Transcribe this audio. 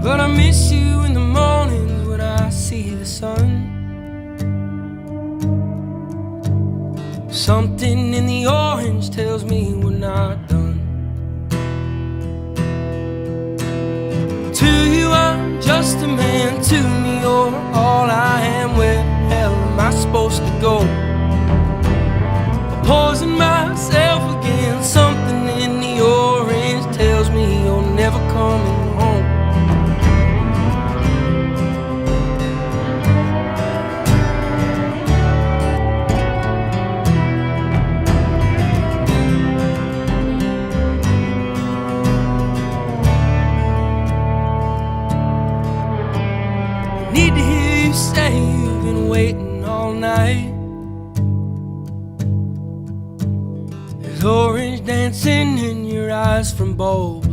But I miss you in the mornings when I see the sun. Something in the orange tells me we're not done. To you I'm just a man, to me you're all I am. Where the hell am I supposed to go? I poison myself again. Something in the orange tells me you're never coming home. Need to hear you say you've been waiting all night. There's orange dancing in your eyes from bulb